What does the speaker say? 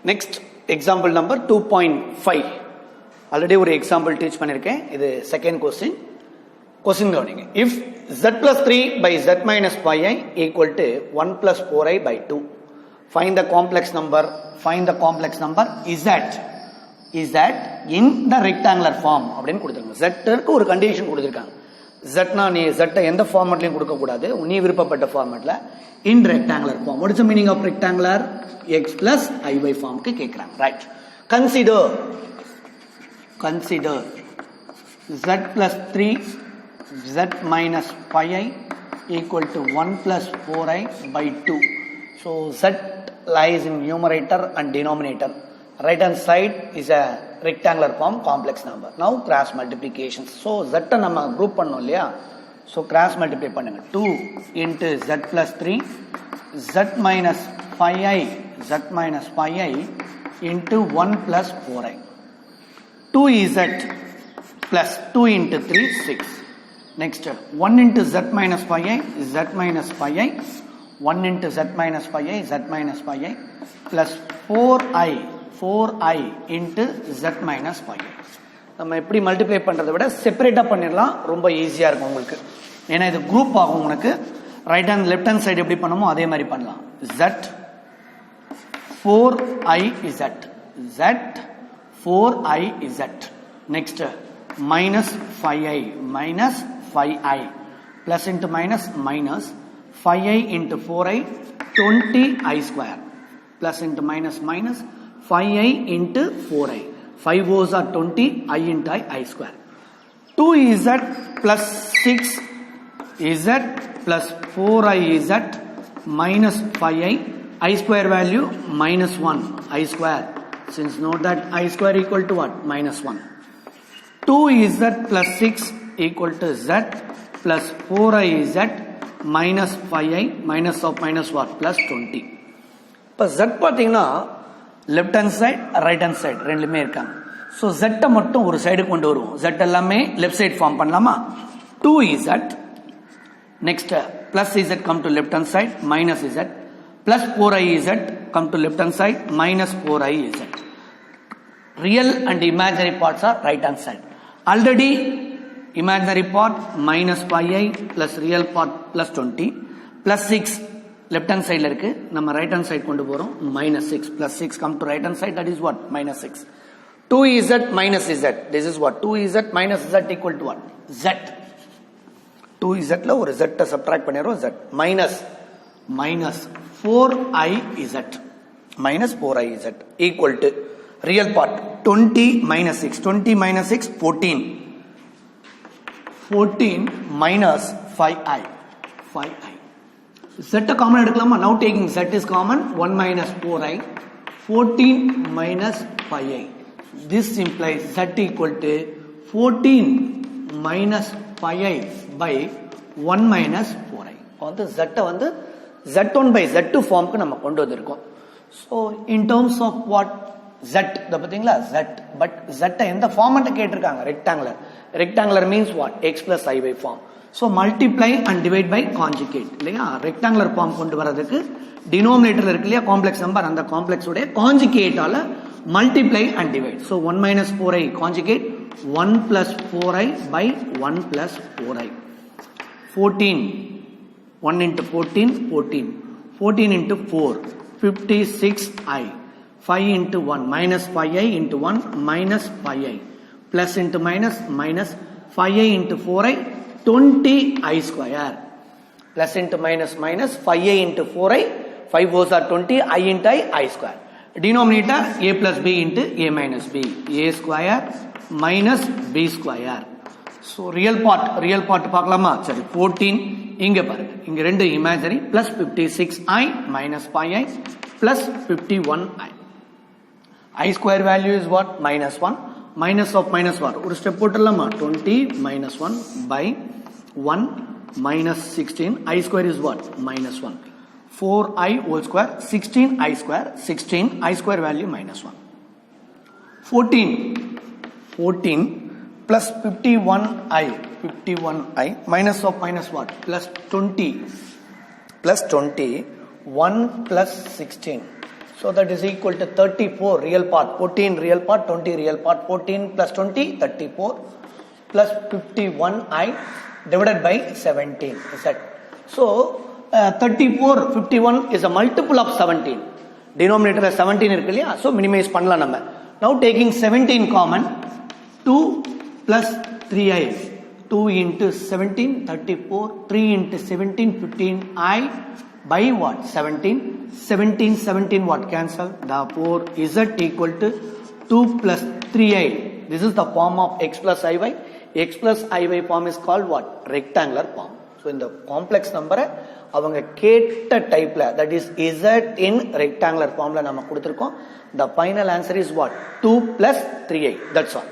Next example number 2.5. Already ஒரு example teach பண்ணிருக்கேன். இது second question. Question கவனிங்க. If z plus 3 by z minus 5i equal to 1 plus 4i by 2. Find the complex number. Find the complex number is that in the rectangular form அப்படின்னு கொடுத்திருக்காங்க. z க்கு ஒரு condition கொடுத்திருக்காங்க. z நீ z எந்த ஃபார்மட்லயும் கொடுக்க கூடாது. நீ விருப்பப்பட்ட ஃபார்மட்ல in rectangular form. What is the meaning of rectangular? X plus iy form க்கு கேக்குறாங்க. Right. Consider z plus 3 z minus 5i equal to 1 plus 4i by 2. So z lies in numerator and denominator. Right hand side is a rectangular form complex number. Now cross multiplication. So z நம்ம group பண்ணோம் இல்லையா? So cross multiply பண்ணுங்க. 2 into z plus 3 z minus 5i into 1 plus 4i. 2z plus 2 into 3 6. Next 1 into z minus 5i 1 into z minus 5i plus 4i into z minus 5i. நம்ம எப்படி multiply பண்றதை விட செப்பரேட்டா பண்ணிடலாம், ரொம்ப ஈஸியா இருக்கும் உங்களுக்கு. ஏன்னா இது குரூப் ஆகும். உனக்கு right hand left hand side எப்படி பண்ணுமோ அதே மாதிரி பண்ணலாம். z 4iz next minus 5i plus into minus 5i into 4i 20i square plus into minus 5i into 4i 5 O's are 20 I into I square. 2z plus 6z plus 4iz minus 5i I square value minus 1 I square. Since know that I square equal to what? Minus 1. 2z plus 6 equal to z plus 4iz minus 5i minus of minus what? Plus 20. இப்போ z பார்த்தீங்கன்னா left hand side right hand side ரெண்டுமே இருக்காங்க. So z மட்டும் ஒரு side கொண்டு வருவோம். z எல்லாமே left side form பண்ணலாமா? 2z next plus z come to left hand side minus z plus 4iz come to left hand side minus 4iz. Real and imaginary parts are right hand side. Already imaginary part minus 5i plus real part plus 20 plus 6 left hand side இருக்கு. நம்ம right hand side கொண்டு போறோம். minus 6 plus 6 come to right hand side, that is what? Minus 6. 2z minus z, this is what? 2z minus z equal to what? Z. 2z ல ஒரு z subtract பண்ணிரோம். Z minus 4iz equal to real part 20 minus 6 14 minus 5i z common எடுக்கலாமா? Now taking z is common, 1 minus 4i 14 minus 5i. This implies z equal to 14 minus 5i by 1 minus 4i. வந்து z வந்து z1 by z2 ஃபார்முக்கு நம்ம கொண்டு வந்திருக்கோம். So in terms of what z இதை பார்த்தீங்களா z, but z எந்த ஃபார்மெட்டை கேட்டிருக்காங்க? Rectangular means what? x plus iy form. So multiply and divide by conjugate இல்லையா? ரெக்டாங்குலர் ஃபார்ம் கொண்டு வரதுக்கு டினோமினேட்டர் இருக்கு இல்லையா காம்ப்ளெக்ஸ் நம்பர், அந்த காம்ப்ளெக்ஸோடைய கான்ஜுகேட்டால multiply and divide. So 1 minus 4i conjugate 1 plus 4i by 1 plus 4i. 14 1 into 14 into 4 56i 5 into 1 minus 5i into 1 minus 5i plus into minus 5i into 4i 20i square plus into minus 5i into 4i 5 O's are 20 I into I square. Denominator a plus b into a minus b, a square minus b square. So real part பார்க்கலாமா? சரி 14 இங்க பாருங்க, இங்க ரெண்டு imaginary plus 56i minus 5i plus 51i. I square value is what? Minus 1. Minus of minus what? ஒரு step போட்டுடலாமா? 20 minus 1 by 1 minus 16. I square is what? Minus 1. 4i whole square 16i square 16i square value minus 1. 14 plus 51i minus of minus what? Plus 20 1 plus 16 So that is equal to 34 real part, 14 real part, 20 real part, 14 plus 20, 34 plus 51i divided by 17 is that. So 34, 51 is a multiple of 17. Denominator 17 irukku illaya, so minimize pannalam nama. Now taking 17 common, 2 plus 3i, 2 into 17, 34, 3 into 17, 15i by what? 17. 17 what? Cancel. Therefore z equal to 2 plus 3i. This is the form of x plus iy. X plus iy form is called what? Rectangular form. So in the complex number அவங்க கேட்ட டைப்ல, that is z in rectangular formல நம்ம கொடுத்திருக்கோம். The final answer is what? 2 plus 3i. That's all.